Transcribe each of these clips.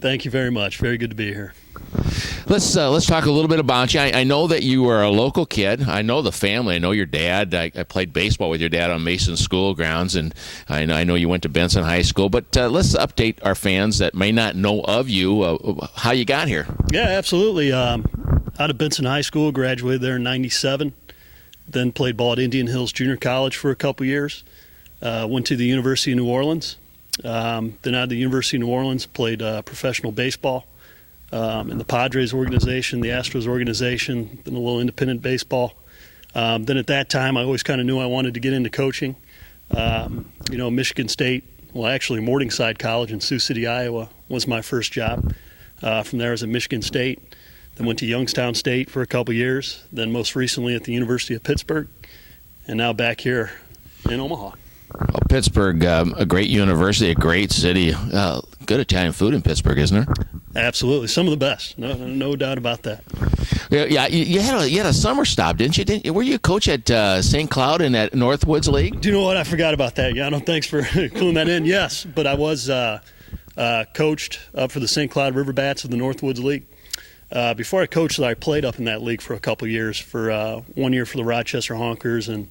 Thank you very much. Very good to be here. Let's talk a little bit about you. I know that you are a local kid. I know the family. I know your dad. I played baseball with your dad on Mason School grounds, and I know you went to Benson High School. But let's update our fans that may not know of you, how you got here. Yeah, absolutely. Out of Benson High School, graduated there in '97. Then played ball at Indian Hills Junior College for a couple years. Went to the University of New Orleans. Then out of the University of New Orleans, played professional baseball in the Padres organization, the Astros organization, then a little independent baseball. Then at that time, I always kind of knew I wanted to get into coaching. Michigan State, well, actually Morningside College in Sioux City, Iowa, was my first job. From there, I was at Michigan State. Then went to Youngstown State for a couple years. Then most recently at the University of Pittsburgh, and now back here in Omaha. Well, Pittsburgh, a great university, a great city. Good Italian food in Pittsburgh, isn't there? Absolutely, some of the best. No doubt about that. Yeah, you had a summer stop, didn't you? Were you a coach at St. Cloud in that Northwoods League? Do you know what? I forgot about that. Yano, thanks for cluing that in. Yes, but I was coached up for the St. Cloud River Bats of the Northwoods League. Before I coached, I played up in that league for a couple years. For 1 year for the Rochester Honkers, and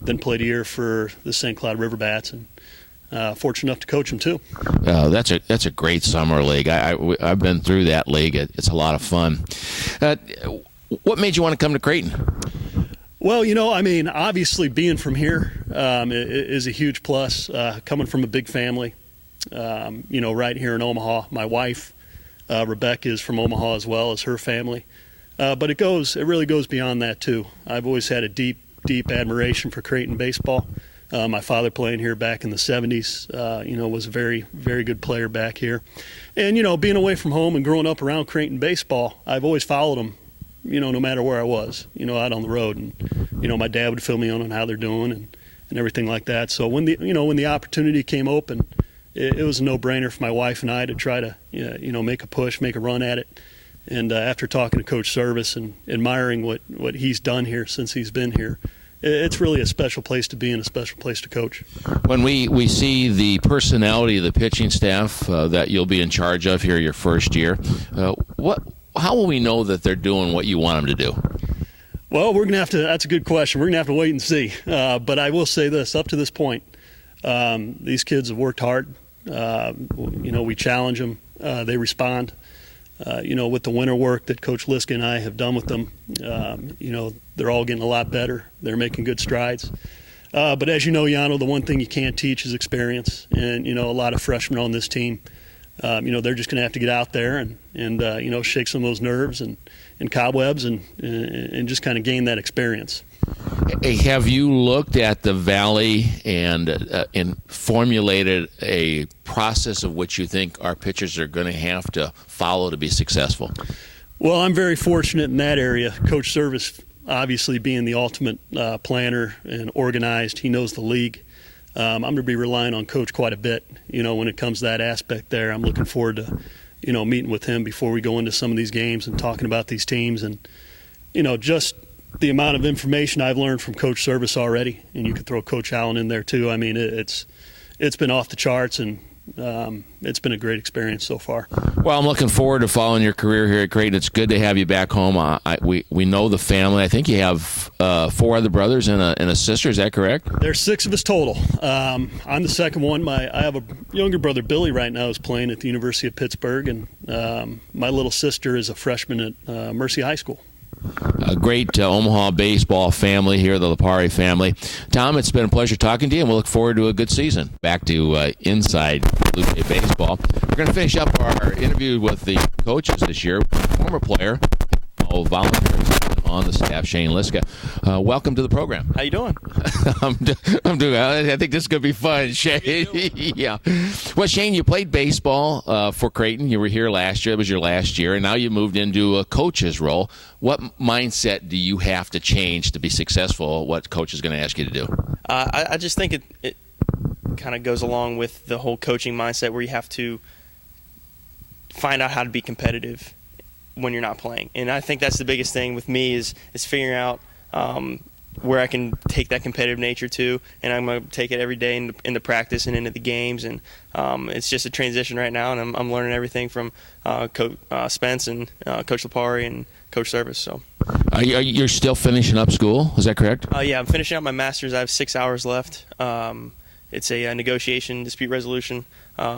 then played a year for the St. Cloud River Bats, and fortunate enough to coach them too. That's a great summer league. I've been through that league. It's a lot of fun. What made you want to come to Creighton? Well, obviously being from here is a huge plus. Coming from a big family, right here in Omaha. My wife, Rebecca, is from Omaha as well as her family. But it really goes beyond that too. I've always had a deep admiration for Creighton baseball. My father playing here back in the 70s, was a very, very good player back here. And, being away from home and growing up around Creighton baseball, I've always followed them, no matter where I was, out on the road. And, my dad would fill me in on how they're doing and everything like that. So when the opportunity came open, it was a no-brainer for my wife and I to try to, make a push, make a run at it. And after talking to Coach Service and admiring what he's done here since he's been here, it's really a special place to be and a special place to coach. When we see the personality of the pitching staff that you'll be in charge of here your first year, how will we know that they're doing what you want them to do? Well, we're going to have to – that's a good question. We're going to have to wait and see. But I will say this, up to this point, these kids have worked hard. We challenge them. They respond. With the winter work that Coach Liska and I have done with them, they're all getting a lot better. They're making good strides. But as you know, Yano, the one thing you can't teach is experience. And, a lot of freshmen on this team, they're just going to have to get out there and shake some of those nerves and cobwebs and just kind of gain that experience. Have you looked at the Valley and formulated a process of which you think our pitchers are going to have to follow to be successful? Well, I'm very fortunate in that area. Coach Service, obviously being the ultimate planner and organized, he knows the league. I'm going to be relying on Coach quite a bit, when it comes to that aspect there. I'm looking forward to, meeting with him before we go into some of these games and talking about these teams and, just the amount of information I've learned from Coach Service already, and you could throw Coach Allen in there too. I mean, it's been off the charts, and it's been a great experience so far. Well, I'm looking forward to following your career here at Creighton. It's good to have you back home. We know the family. I think you have 4 other brothers and a sister. Is that correct? There's 6 of us total. I'm the second one. I have a younger brother, Billy, right now is playing at the University of Pittsburgh, and my little sister is a freshman at Mercy High School. A great Omaha baseball family here, the Lipari family. Tom, it's been a pleasure talking to you, and we'll look forward to a good season. Back to Inside Bluejay Baseball. We're going to finish up our interview with the coaches this year. Former player, volunteers on the staff, Shane Liska. Welcome to the program. How you doing? I'm doing. I think this is going to be fun, Shane. Yeah. Well, Shane, you played baseball for Creighton. You were here last year. It was your last year, and now you moved into a coach's role. What mindset do you have to change to be successful? What coach is going to ask you to do? I just think it kind of goes along with the whole coaching mindset where you have to find out how to be when you're not playing. And I think that's the biggest thing with me is figuring out where I can take that competitive nature to, and I'm going to take it every day into practice and into the games. And it's just a transition right now, and I'm learning everything from Coach Spence and Coach Lipari and Coach Service. So. You're still finishing up school, is that correct? Yeah, I'm finishing up my master's. I have 6 hours left. It's a negotiation, dispute resolution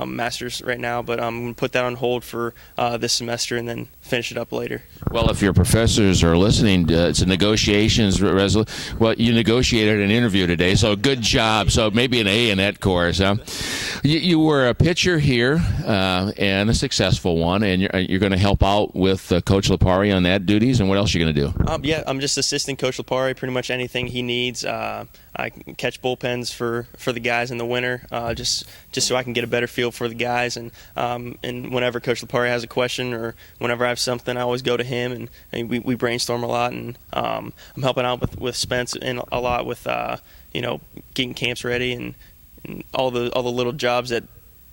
master's right now, but I'm going to put that on hold for this semester and then finish it up later. Well, if your professors are listening, it's a negotiations resolution. Well, you negotiated an interview today, so good job. So maybe an A in that course, huh? You were a pitcher here and a successful one, and you're going to help out with Coach Lipari on that duties, and what else are you going to do? Yeah, I'm just assisting Coach Lipari pretty much anything he needs. I can catch bullpens for the guys in the winter, just so I can get a better feel for the guys. And whenever Coach Lipari has a question or whenever I have something, I always go to him, and we brainstorm a lot. And I'm helping out with Spence and a lot with getting camps ready and all the little jobs that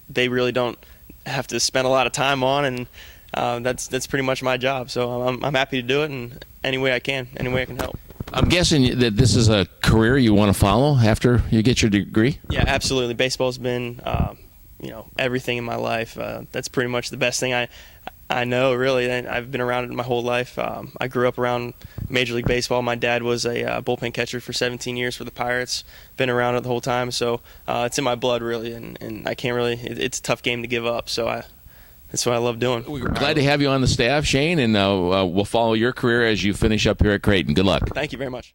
they really don't have to spend a lot of time on. And that's pretty much my job. So I'm happy to do it, and any way I can help. I'm guessing that this is a career you want to follow after you get your degree? Yeah, absolutely. Baseball's been, everything in my life. That's pretty much the best thing I know, really. I've been around it my whole life. I grew up around Major League Baseball. My dad was a bullpen catcher for 17 years for the Pirates. Been around it the whole time, so it's in my blood, really, and I can't really. It's a tough game to give up, so that's what I love doing. We're glad to have you on the staff, Shane, and we'll follow your career as you finish up here at Creighton. Good luck. Thank you very much.